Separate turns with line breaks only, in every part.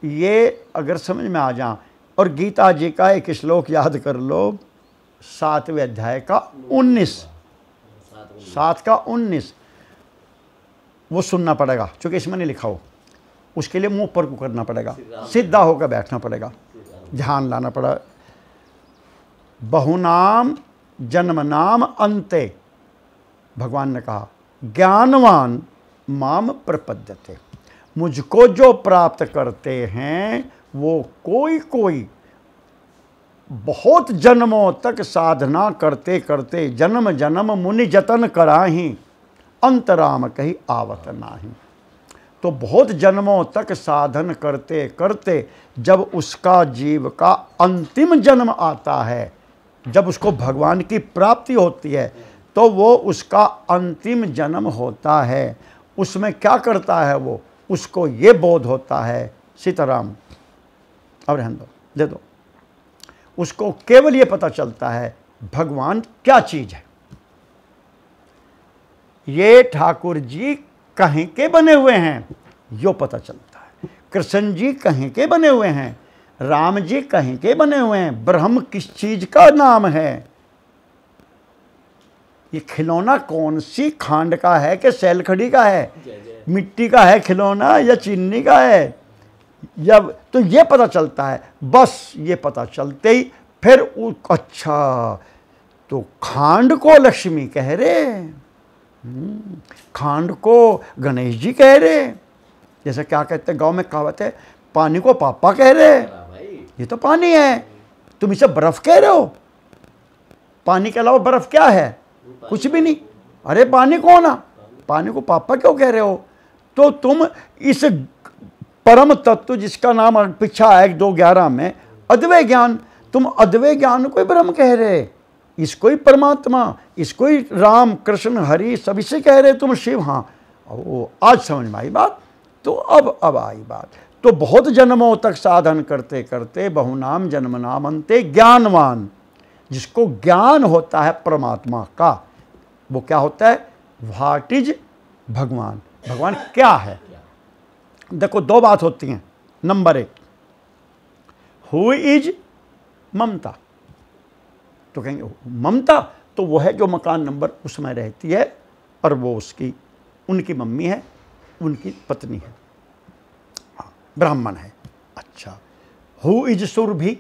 ये अगर समझ में आ जाए, और गीता जी का एक श्लोक याद कर लो, 7वें अध्याय का 19, 7 का 19, वो सुनना पड़ेगा क्योंकि इसमें नहीं लिखा हो। उसके लिए मुंह पर को करना पड़ेगा, सीधा होकर बैठना पड़ेगा, ध्यान लाना पड़ा। बहुनाम जन्म नाम अंते, भगवान ने कहा ज्ञानवान माम प्रपद्यते, मुझको जो प्राप्त करते हैं वो कोई कोई बहुत जन्मों तक साधना करते करते जन्म जन्म मुनि जतन कराही, अंतराम कही आवत नाही। तो बहुत जन्मों तक साधन करते करते जब उसका जीव का अंतिम जन्म आता है, जब उसको भगवान की प्राप्ति होती है, तो वो उसका अंतिम जन्म होता है। उसमें क्या करता है वो, उसको ये बोध होता है, सीताराम अब रहने दो, दे दो, उसको केवल ये पता चलता है भगवान क्या चीज है। ये ठाकुर जी कहीं के बने हुए हैं, यो पता चलता है। कृष्ण जी कहीं के बने हुए हैं, राम जी कहीं के बने हुए हैं, ब्रह्म किस चीज का नाम है, ये खिलौना कौन सी खांड का है कि सैलखड़ी का है, मिट्टी का है खिलौना या चीनी का है, या तो ये पता चलता है। बस ये पता चलते ही फिर अच्छा, तो खांड को लक्ष्मी कह रहे, खांड को गणेश जी कह रहे, जैसे क्या कहते हैं गांव में कहावत है, पानी को पापा कह रहे, ये तो पानी है, तुम इसे बर्फ कह रहे हो, पानी के अलावा बर्फ क्या है, कुछ भी नहीं, अरे पानी कौन है, पानी को पापा क्यों कह रहे हो। तो तुम इस परम तत्व जिसका नाम पीछा है 2:11 में अद्वैत ज्ञान, तुम अद्वैत ज्ञान को ही ब्रह्म कह रहे, इसको ही परमात्मा, इसको ही राम कृष्ण हरि सभी से कह रहे तुम शिव। हाँ, वो आज समझ में आई बात। तो अब आई बात। तो बहुत जन्मों तक साधन करते करते बहुनाम जन्म नाम अंते ज्ञानवान, जिसको ज्ञान होता है परमात्मा का, वो क्या होता है, व्हाट इज भगवान, भगवान क्या है। देखो 2 बात होती हैं। नंबर 1, हु इज ममता, तो कहेंगे ममता तो वो है जो मकान नंबर उसमें रहती है और वो उसकी उनकी मम्मी है, उनकी पत्नी है, हाँ, ब्राह्मण है। अच्छा, हु इज सुरभि,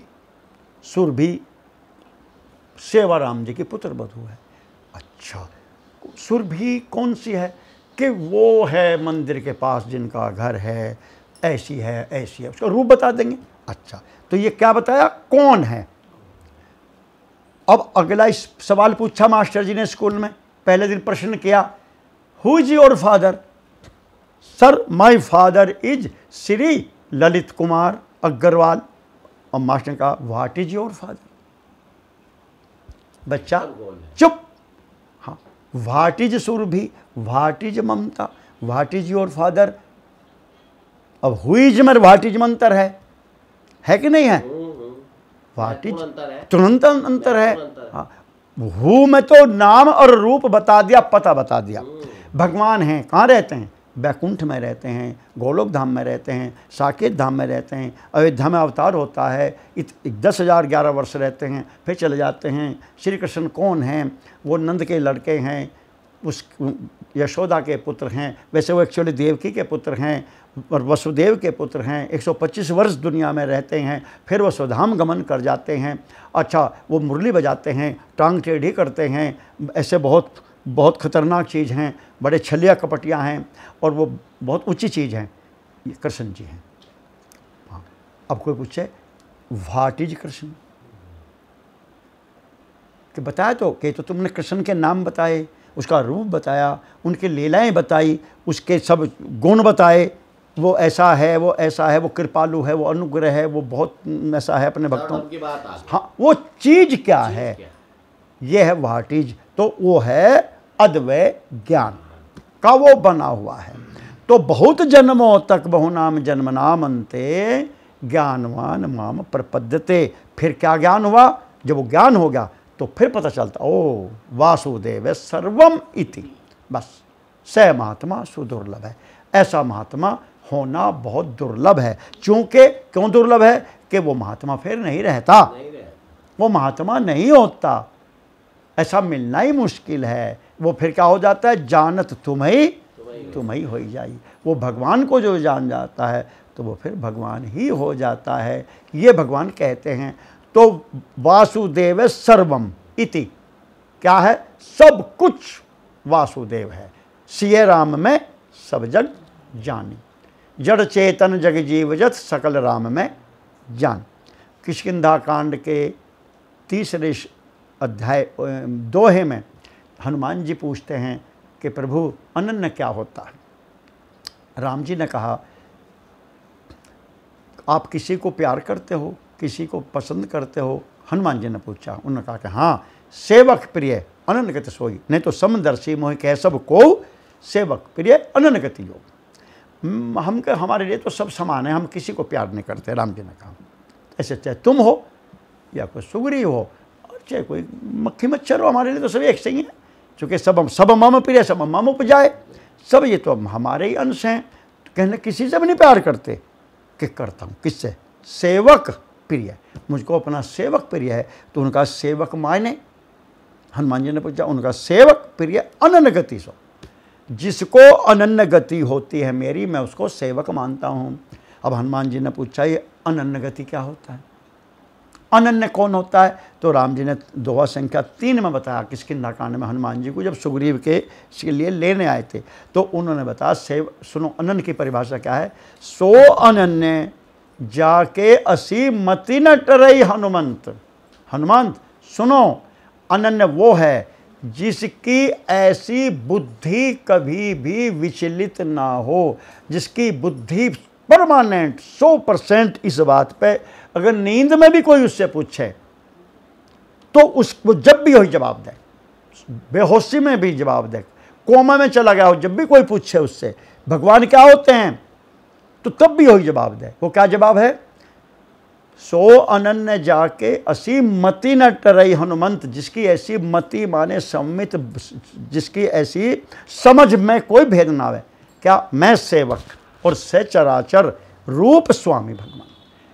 सुरभि सेवाराम जी की पुत्र बधू है। अच्छा, सुरभि कौन सी है, कि वो है मंदिर के पास जिनका घर है, ऐसी है ऐसी है, उसका रूप बता देंगे। अच्छा, तो ये क्या बताया, कौन है। अब अगला इस सवाल पूछा मास्टर जी ने स्कूल में, पहले दिन प्रश्न किया, who is your father, sir my father is Shri Lalit Kumar Agarwal. और मास्टर ने कहा व्हाट इज योर फादर, बच्चा चुप, हाँ, what is Surabhi, what is Mamta, what is your father. अब हु इज में व्हाट इज में अंतर है कि नहीं है, व्हाट इज तुरंत अंतर है। हाँ, हु में तो नाम और रूप बता दिया, पता बता दिया। भगवान हैं, कहाँ रहते हैं, बैकुंठ में रहते हैं, गोलोक धाम में रहते हैं, साकेत धाम में रहते हैं, अयोध्या में अवतार होता है, 10,011 वर्ष रहते हैं, फिर चले जाते हैं। श्री कृष्ण कौन हैं, वो नंद के लड़के हैं, उस यशोदा के पुत्र हैं, वैसे वो एक्चुअली देवकी के पुत्र हैं और वसुदेव के पुत्र हैं। 125 वर्ष दुनिया में रहते हैं, फिर वो स्वधाम गमन कर जाते हैं। अच्छा, वो मुरली बजाते हैं, टांग टेढ़ी करते हैं, ऐसे बहुत बहुत खतरनाक चीज़ हैं, बड़े छलिया कपटिया हैं और वो बहुत ऊंची चीज़ हैं। ये कृष्ण जी हैं। हाँ, अब कोई पूछे व्हाट इज कृष्ण, कि बताया तो कि तो तुमने कृष्ण के नाम बताए, उसका रूप बताया, उनकी लीलाएं बताई, उसके सब गुण बताए, वो ऐसा है, वो ऐसा है, वो कृपालु है, वो अनुग्रह है, वो बहुत ऐसा है अपने भक्तों। हाँ, वो चीज़ क्या है, ये है व्हाट इज। तो वो है अद्वैत ज्ञान का वो बना हुआ है। तो बहुत जन्मों तक बहुनाम जन्म नाम अंते ज्ञानवान माम प्रपद्यते। फिर क्या ज्ञान हुआ, जब वो ज्ञान हो गया तो फिर पता चलता ओ वासुदेव सर्वम इति, बस स महात्मा सुदुर्लभ है। ऐसा महात्मा होना बहुत दुर्लभ है। चूँकि क्यों दुर्लभ है कि वो महात्मा फिर नहीं रहता, वो महात्मा नहीं होता, ऐसा मिलना ही मुश्किल है। वो फिर क्या हो जाता है, जानत तुम ही हो जाई। वो भगवान को जो जान जाता है तो वो फिर भगवान ही हो जाता है, ये भगवान कहते हैं। तो वासुदेव सर्वम इति, क्या है, सब कुछ वासुदेव है, सिय राम में सब जग जानी, जड़ चेतन जग जीव जत सकल राम में जान। किष्किंधा कांड के 3रे अध्याय दोहे में हनुमान जी पूछते हैं कि प्रभु अनन्य क्या होता है। राम जी ने कहा आप किसी को प्यार करते हो, किसी को पसंद करते हो। हनुमान जी ने पूछा, उन्होंने कहा कि हाँ, सेवक प्रिय अनन्य गति सोई, नहीं तो समदर्शी मोहि कह सब को सेवक प्रिय अनन्य गति योग। हम हमारे लिए तो सब समान है, हम किसी को प्यार नहीं करते। राम जी ने कहा ऐसे चाहे तुम हो या कोई सुग्रीव हो और चाहे कोई मक्खी मच्छर हो, हमारे लिए तो सब एक सही है। चूँकि सब मम प्रिय सब मम उपजाए, सब ये तो हमारे ही अंश हैं। तो कहने किसी से भी नहीं प्यार करते, कि करता हूँ किससे, सेवक प्रिय, मुझको अपना सेवक प्रिय है। तो उनका सेवक मायने, हनुमान जी ने पूछा, उनका सेवक प्रिय अनन्य गति सो, जिसको अनन्य गति होती है मेरी, मैं उसको सेवक मानता हूँ। अब हनुमान जी ने पूछा ये अनन्य गति क्या होता है, अनन्य कौन होता है। तो राम जी ने दोहा संख्या 3 में बताया, किष्किंधा कांड में हनुमान जी को जब सुग्रीव के लिए लेने आए थे तो उन्होंने बताया सुनो अनन्य की परिभाषा क्या है। सो अनन्य जाके असी मति न टरई हनुमंत। हनुमंत सुनो, अनन्य वो है जिसकी ऐसी बुद्धि कभी भी विचलित ना हो, जिसकी बुद्धि परमानेंट 100% इस बात पे, अगर नींद में भी कोई उससे पूछे तो उसको जब भी वही जवाब दे, बेहोशी में भी जवाब दे, कोमा में चला गया हो जब भी कोई पूछे उससे भगवान क्या होते हैं तो तब भी वही जवाब दे। वो क्या जवाब है, सो अनन्य जाके असी मति न टरई हनुमंत, जिसकी ऐसी मति माने सम्मित, जिसकी ऐसी समझ में कोई भेद ना आवे। क्या, मैं सेवक और से चराचर रूप स्वामी भगवान,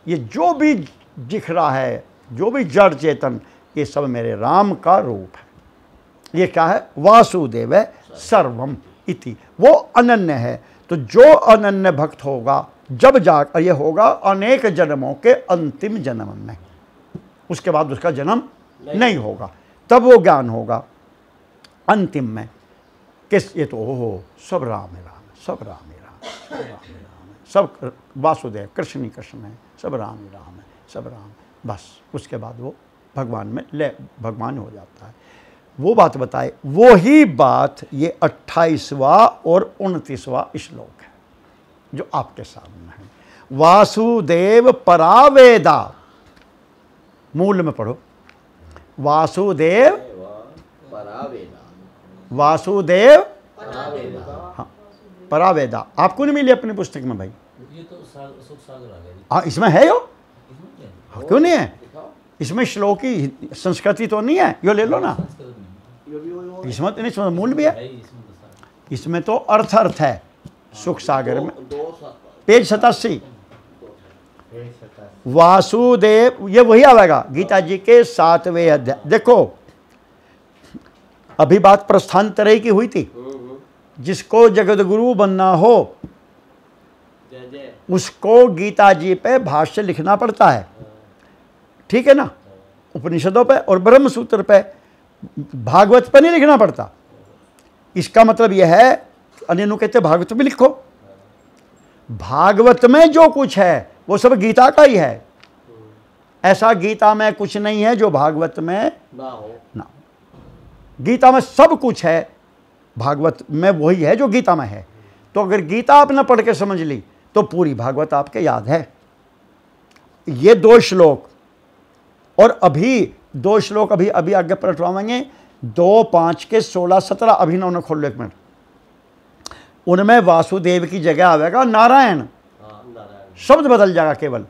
ये जो भी दिख रहा है, जो भी जड़ चेतन, ये सब मेरे राम का रूप है। ये क्या है, वासुदेव सर्वम इति, वो अनन्य है। तो जो अनन्य भक्त होगा, जब जा ये होगा अनेक जन्मों के अंतिम जन्म में, उसके बाद उसका जन्म नहीं होगा, तब वो ज्ञान होगा अंतिम में। किस, ये तो ओहो सब राम है, राम सब राम है, राम सब राम है, राम है, सब वासुदेव कृष्ण ही कृष्ण है, सब राम ही राम है, सब राम, बस उसके बाद वो भगवान में भगवान हो जाता है। वो बात बताए, वो ही बात ये 28वां और 29वां श्लोक है जो आपके सामने है। वासुदेव परावेदा, मूल में पढ़ो, वासुदेव परावेदा, वासुदेव हाँ परावेदा। आपको नहीं मिली अपनी पुस्तक में भाई?
ये तो सुख सागर आ गया।
हाँ इसमें है यो, हाँ, क्यों नहीं है? इसमें श्लोक की संस्कृति तो नहीं है, यो ले लो ना। इसमें तो नहीं, इसमें मूल भी है, इसमें तो अर्थ है सुख सागर में, पेज 87 वासुदेव, ये वही आएगा गीता जी के 7वें अध्याय। देखो अभी बात प्रस्थानत्रय की हुई थी, जिसको जगत गुरु बनना हो उसको गीता जी पे भाष्य लिखना पड़ता है, ठीक है ना, उपनिषदों पे और ब्रह्म सूत्र पे, भागवत पे नहीं लिखना पड़ता। इसका मतलब यह है, अन्य कहते भागवत में लिखो, भागवत में जो कुछ है वो सब गीता का ही है। ऐसा गीता में कुछ नहीं है जो भागवत में ना हो, ना। गीता में सब कुछ है, भागवत में वही है जो गीता में है। तो अगर गीता आपने पढ़ के समझ ली तो पूरी भागवत आपके याद है। ये 2 श्लोक और अभी 2 श्लोक अभी अभी आगे पलटवाएंगे, 2, 5 के 16, 17 अभी ना उन्हें खोल लो 1 मिनट। उनमें वासुदेव की जगह आवेगा नारायण, शब्द बदल जाएगा केवल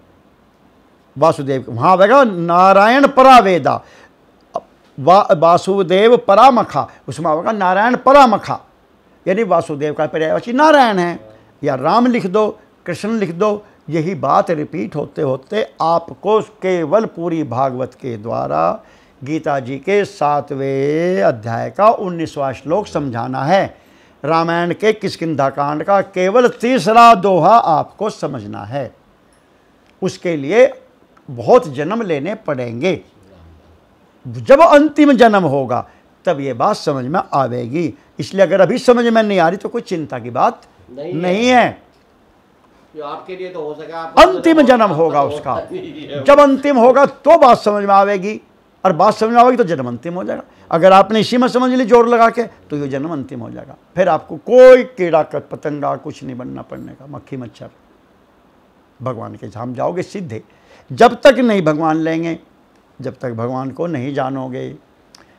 वासुदेव, वहां आवेगा नारायण परावेदा, वासुदेव परामखा, उसमें आवेगा नारायण परामखा, यानी वासुदेव का पर्यायवाची नारायण है। या राम लिख दो, कृष्ण लिख दो। यही बात रिपीट होते होते आपको केवल पूरी भागवत के द्वारा गीता जी के 7वें अध्याय का 19वां श्लोक समझाना है। रामायण के किष्किंधा कांड का केवल 3रा दोहा आपको समझना है। उसके लिए बहुत जन्म लेने पड़ेंगे। जब अंतिम जन्म होगा तब ये बात समझ में आवेगी। इसलिए अगर अभी समझ में नहीं आ रही तो कोई चिंता की बात नहीं है।
जो आपके लिए तो हो सका,
अंतिम जन्म होगा उसका। जब अंतिम होगा तो बात समझ में आवेगी, और बात समझ में आवेगी तो जन्म अंतिम हो जाएगा। अगर आपने इसी में समझ ली जोर लगा के तो ये जन्म अंतिम हो जाएगा। फिर आपको कोई कीड़ा पतंगा कुछ नहीं बनना पड़ने का, मक्खी मच्छर। भगवान के धाम जाओगे सीधे। जब तक नहीं भगवान लेंगे, जब तक भगवान को नहीं जानोगे।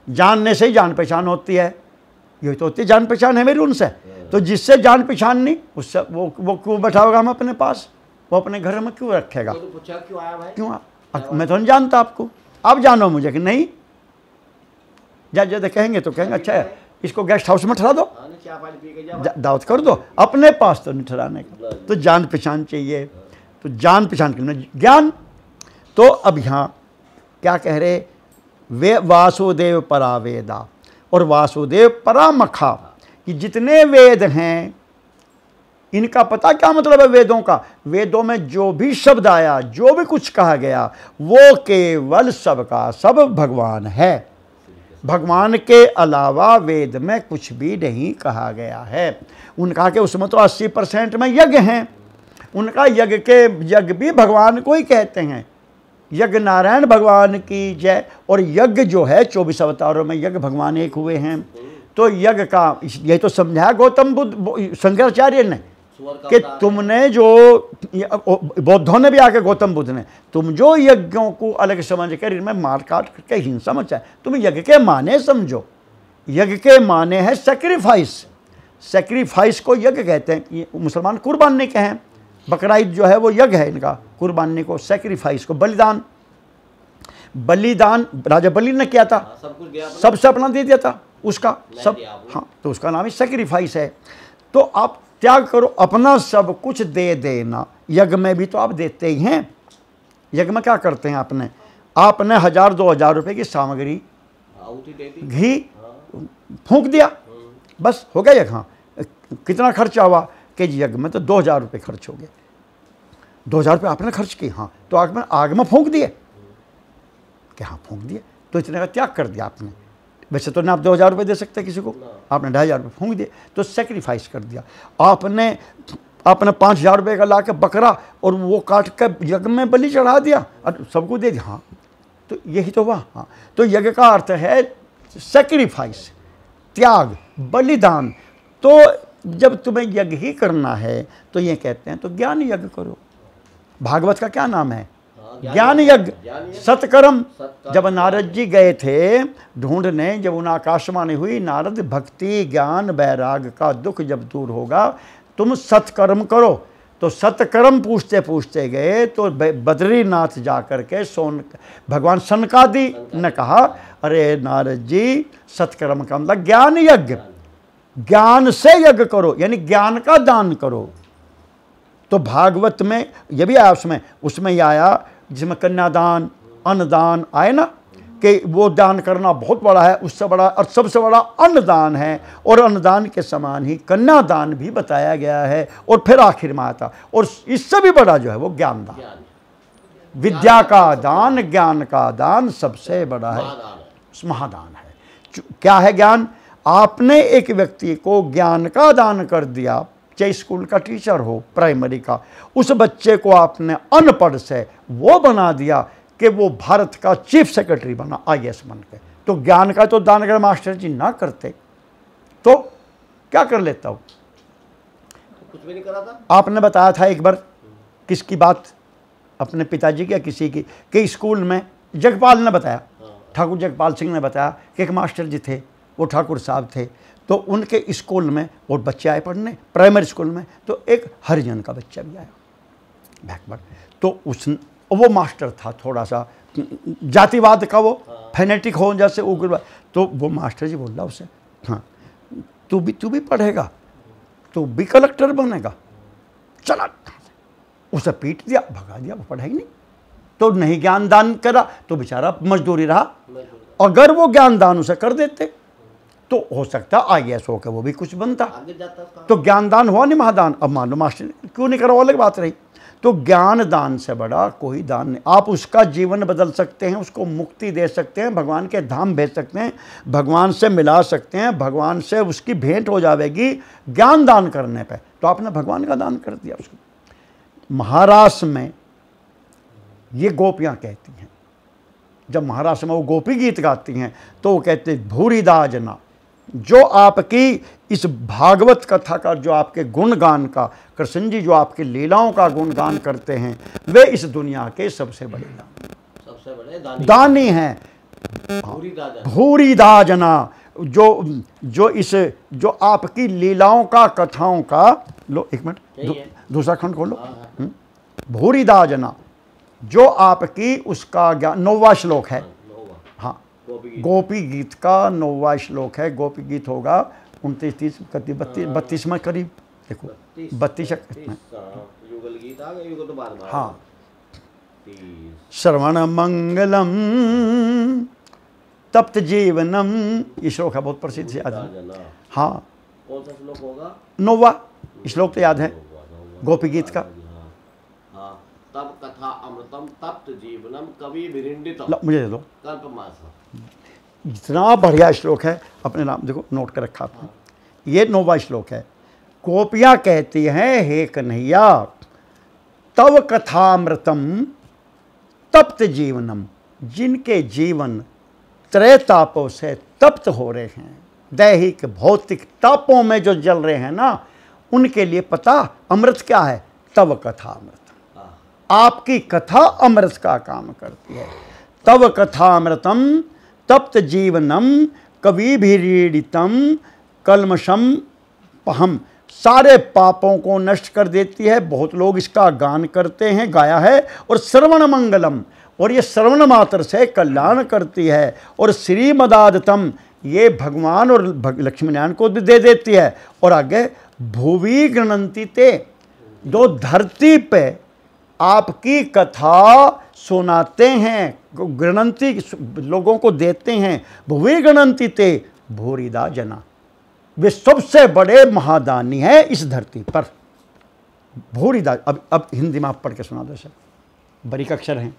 जानने से ही जान पहचान होती है। यही तो होती है जान पहचान है मेरी उनसे। तो जिससे जान पहचान नहीं उससे वो क्यों बैठाओगा हम अपने पास? वो अपने घर में क्यों रखेगा?
तो पूछा क्यों आया भाई?
क्यों मैं तो नहीं जानता आपको, आप जानो मुझे कि नहीं। ज्यादा कहेंगे तो कहेंगे अच्छा है इसको गेस्ट हाउस में ठहरा दो, दावत कर दो, अपने पास तो नहीं ठहराने का। तो जान पहचान चाहिए। तो जान पहचान के लिए ज्ञान। तो अब यहाँ क्या कह रहे? वे वासुदेव परा वेदा और वासुदेव परामखा। कि जितने वेद हैं इनका पता क्या मतलब है वेदों का? वेदों में जो भी शब्द आया, जो भी कुछ कहा गया, वो केवल सबका सब भगवान है। भगवान के अलावा वेद में कुछ भी नहीं कहा गया है। उनका के उसमें तो 80% में यज्ञ हैं। उनका यज्ञ भी भगवान को ही कहते हैं। यज्ञ नारायण भगवान की जय। और यज्ञ जो है 24 अवतारों में यज्ञ भगवान एक हुए हैं। तो यज्ञ का यही तो समझाया गौतम बुद्ध शंकराचार्य ने कि तुमने जो बौद्धों ने भी आके गौतम बुद्ध ने, तुम जो यज्ञों को अलग समझ कर इनमें मार काट करके हिंसा मचाए, तुम यज्ञ के माने समझो। यज्ञ के माने हैं सेक्रीफाइस। सेक्रीफाइस को यज्ञ कहते हैं। ये मुसलमान कुर्बानी के हैं। बकरा ईद जो है वो यज्ञ है इनका। कुर्बानी को, सेक्रीफाइस को, बलिदान। बलिदान राजा बलि ने किया था, सबसे अपना दे दिया था उसका सब। हाँ, तो उसका नाम ही सेक्रीफाइस है। तो आप त्याग करो, अपना सब कुछ दे देना। यज्ञ में भी तो आप देते ही हैं। यज्ञ में क्या करते हैं? आपने 1000-2000 रुपए की सामग्री, घी फूंक दिया, बस हो गया यज्ञ। हाँ, कितना खर्चा हुआ? कि यज्ञ में तो 2000 रुपये खर्च हो गए। 2000 रुपये आपने खर्च किए। हाँ, तो आग में फूंक दिए कि हाँ फूंक दिए, तो इतने का त्याग कर दिया आपने। वैसे तो ना आप 2000 रुपये दे सकते किसी को, आपने 2500 रुपये फूंक दिए, तो सेक्रीफाइस कर दिया। आपने 5000 रुपये का ला के बकरा और वो काट कर यज्ञ में बलि चढ़ा दिया और सबको दे दिया। हाँ, तो यही तो हुआ। हाँ, तो यज्ञ का अर्थ है सेक्रीफाइस, त्याग, बलिदान। तो जब तुम्हें यज्ञ ही करना है तो ये कहते हैं तो ज्ञान यज्ञ करो। भागवत का क्या नाम है? ज्ञान यज्ञ, सत्कर्म। जब नारद जी गए थे ढूंढने, जब उन्हें आकाशवाणी हुई, नारद भक्ति ज्ञान वैराग का दुख जब दूर होगा तुम सत्कर्म करो। तो सत्कर्म पूछते पूछते गए तो बद्रीनाथ जा कर के भगवान सनकादि ने कहा अरे नारद जी सत्कर्म का मतलब ज्ञान यज्ञ। ज्ञान से यज्ञ करो, यानी ज्ञान का दान करो। तो भागवत में ये भी आया, उसमें ही आया जिसमें कन्यादान, अन्नदान आए ना, कि वो दान करना बहुत बड़ा है, उससे बड़ा और सबसे बड़ा अन्नदान है। और अन्नदान के समान ही कन्यादान भी बताया गया है। और फिर आखिर में आता और इससे भी बड़ा जो है वो ज्ञान दान। विद्या का दान, ज्ञान का दान सबसे बड़ा है, महादान है। क्या है ज्ञान? आपने एक व्यक्ति को ज्ञान का दान कर दिया, चाहे स्कूल का टीचर हो, प्राइमरी का, उस बच्चे को आपने अनपढ़ से वो बना दिया कि वो भारत का चीफ सेक्रेटरी बना, IAS बन के। तो ज्ञान का तो दान अगर मास्टर जी ना करते तो क्या कर लेता हूँ?
कुछ भी नहीं करा था।
आपने बताया था एक बार, किसकी बात? अपने पिताजी की या किसी की, कि स्कूल में जगपाल ने बताया, ठाकुर जगपाल सिंह ने बताया कि एक मास्टर जी थे, वो ठाकुर साहब थे। तो उनके स्कूल में और बच्चे आए पढ़ने, प्राइमरी स्कूल में, तो एक हरिजन का बच्चा भी आया बैकवर्ड। तो वो मास्टर था थोड़ा सा जातिवाद का, वो फैनेटिक हो जैसे उग्रवाद। तो वो मास्टर जी बोल रहा उसे, हाँ तू भी पढ़ेगा, तू भी कलेक्टर बनेगा, चला उसे पीट दिया, भगा दिया, वो पढ़ा ही नहीं। तो नहीं ज्ञान दान करा तो बेचारा मजदूरी रहा। अगर वो ज्ञान दान उसे कर देते तो हो सकता IAS होकर वो भी कुछ बनता।
आगे जाता था।
तो ज्ञान दान हुआ नहीं महादान। अब मान लो मास्टर ने क्यों नहीं करा, वो अलग बात रही। तो ज्ञान दान से बड़ा कोई दान नहीं। आप उसका जीवन बदल सकते हैं, उसको मुक्ति दे सकते हैं, भगवान के धाम भेज सकते हैं, भगवान से मिला सकते हैं, भगवान से उसकी भेंट हो जाएगी ज्ञान दान करने पे। तो आपने भगवान का दान कर दिया उसको। महाराष्ट्र में ये गोपियाँ कहती हैं, जब महाराष्ट्र में वो गोपी गीत गाती हैं तो वो कहते भूरिदा जना, जो आपकी इस भागवत कथा का, जो आपके गुणगान का, कृष्ण जी जो आपकी लीलाओं का गुणगान करते हैं, वे इस दुनिया के सबसे बड़े
सबसे बड़े
दानी हैं। भूरिदा जना, जो आपकी लीलाओं का, कथाओं का, लो एक मिनट दूसरा खंड खोलो। भूरिदा जना, जो आपकी उसका ज्ञान, 9वां श्लोक है। हाँ, गोपी गीत का 9वां श्लोक है। गोपी गीत होगा 29, 30, 32 में करीब। देखो 32
युगल गीत आ गए, युगल तो बाद में।
हाँ, श्रवण मंगलम तप्त जीवनम, ये श्लोक है, बहुत प्रसिद्ध है। हाँ,
कौन सा श्लोक होगा?
9वां श्लोक तो याद है गोपी गीत का।
तब कथा अमृतम तप्त जीवनम कवि विरिंडितम।
मुझे दे दो।
कल्पमास।
इतना बढ़िया श्लोक है, अपने नाम देखो, नोट कर रखा आपने। ये 9वां श्लोक है। गोपियाँ कहती हैं, हे कन्हैया, तव कथामृतम तप्त जीवनम, जिनके जीवन त्रय तापों से तप्त हो रहे हैं, दैहिक भौतिक तापों में जो जल रहे हैं ना, उनके लिए पता अमृत क्या है? तव कथा अमृत। आपकी कथा अमृत का काम करती है। तव कथामृतम तप्त जीवनम कविभिरीडितम कल्मषम पहम, सारे पापों को नष्ट कर देती है। बहुत लोग इसका गान करते हैं, गाया है। और श्रवण मंगलम, और ये श्रवण मात्र से कल्याण करती है। और श्रीमदादतम, ये भगवान और लक्ष्मी नारायण को भी दे देती है। और आगे भुवि गणंती ते, जो धरती पे आपकी कथा सुनाते हैं, गणंती लोगों को देते हैं। भुवि गणंती ते भूरिदा जना, वे सबसे बड़े महादानी हैं इस धरती पर। भूरिदा, अब हिंदी में आप पढ़ के सुना दो सर, बारीक अक्षर हैं।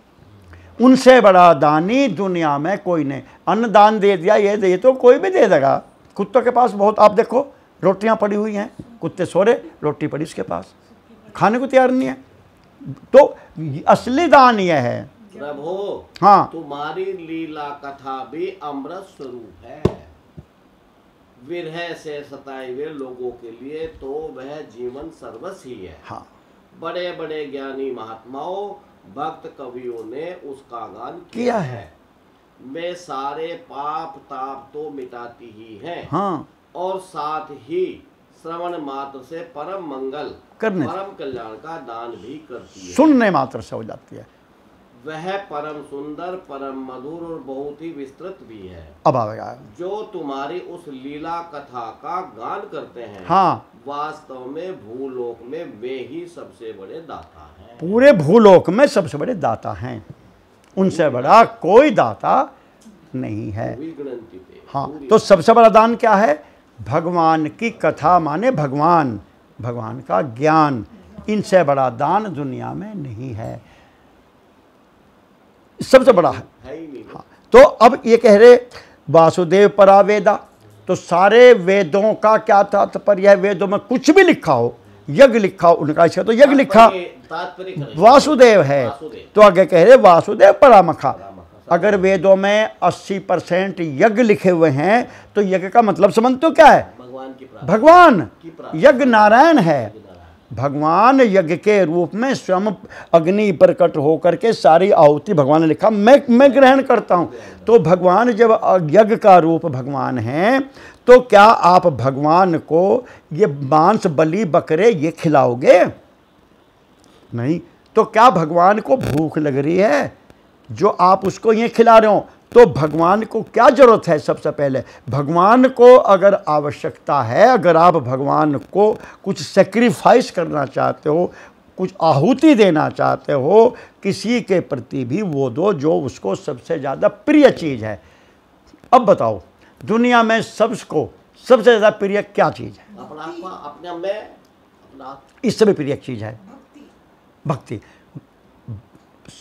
उनसे बड़ा दानी दुनिया में कोई नहीं। अन्न दान दे दिया, ये तो कोई भी दे देगा। कुत्तों के पास बहुत, आप देखो रोटियां पड़ी हुई हैं, कुत्ते सो रहे, रोटी पड़ी उसके पास, खाने को तैयार नहीं है। तो असली दान यह है।
प्रभु,
हाँ,
तुम्हारी लीला कथा भी अमृत स्वरूप है। विरह से सताए हुए लोगों के लिए तो वह जीवन सर्वस्व ही है।
हाँ,
बड़े बड़े ज्ञानी महात्माओं, भक्त कवियों ने उसका गान
किया है।
वे सारे पाप ताप तो मिटाती ही हैं।
हाँ,
और साथ ही श्रवण मात्र से परम मंगल
करने,
परम कल्याण का दान भी करती है।
सुनने मात्र से हो जाती है।
वह परम सुंदर, परम मधुर और बहुत ही विस्तृत भी है।
अब आएगा,
जो तुम्हारी उस लीला कथा का गान करते हैं,
हाँ,
वास्तव में भूलोक में वे ही सबसे बड़े दाता हैं।
पूरे भूलोक में सबसे बड़े दाता हैं, उनसे बड़ा कोई दाता नहीं है। हाँ, तो सबसे बड़ा दान क्या है? भगवान की कथा, माने भगवान, भगवान का ज्ञान। इनसे बड़ा दान दुनिया में नहीं है, सबसे बड़ा है। हाँ, तो अब ये कह रहे वासुदेव परा वेदा, तो सारे वेदों का क्या तात्पर्य है? वेदों में कुछ भी लिखा हो, यज्ञ लिखा हो, उनका इसका तो यज्ञ लिखा वासुदेव है। तो आगे कह रहे वासुदेव परामखा। अगर वेदों में 80% यज्ञ लिखे हुए हैं तो यज्ञ का मतलब समझते हो क्या है? भगवान। यज्ञ नारायण है। भगवान यज्ञ के रूप में स्वयं अग्नि प्रकट होकर के सारी आहुति भगवान ने लिखा, मैं ग्रहण करता हूँ। तो भगवान जब यज्ञ का रूप भगवान है, तो क्या आप भगवान को ये मांस बलि बकरे ये खिलाओगे? नहीं। तो क्या भगवान को भूख लग रही है जो आप उसको ये खिला रहे हो? तो भगवान को क्या जरूरत है? सबसे पहले भगवान को अगर आवश्यकता है, अगर आप भगवान को कुछ सेक्रीफाइस करना चाहते हो, कुछ आहुति देना चाहते हो किसी के प्रति भी वो दो जो उसको सबसे ज़्यादा प्रिय चीज़ है। अब बताओ दुनिया में सबको सबसे ज़्यादा प्रिय क्या चीज़ है?
अपना आत्मा, अपना मैं, अपना
इससे भी प्रिय चीज़ है भक्ति।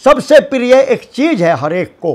सबसे प्रिय एक चीज़ है हर एक को,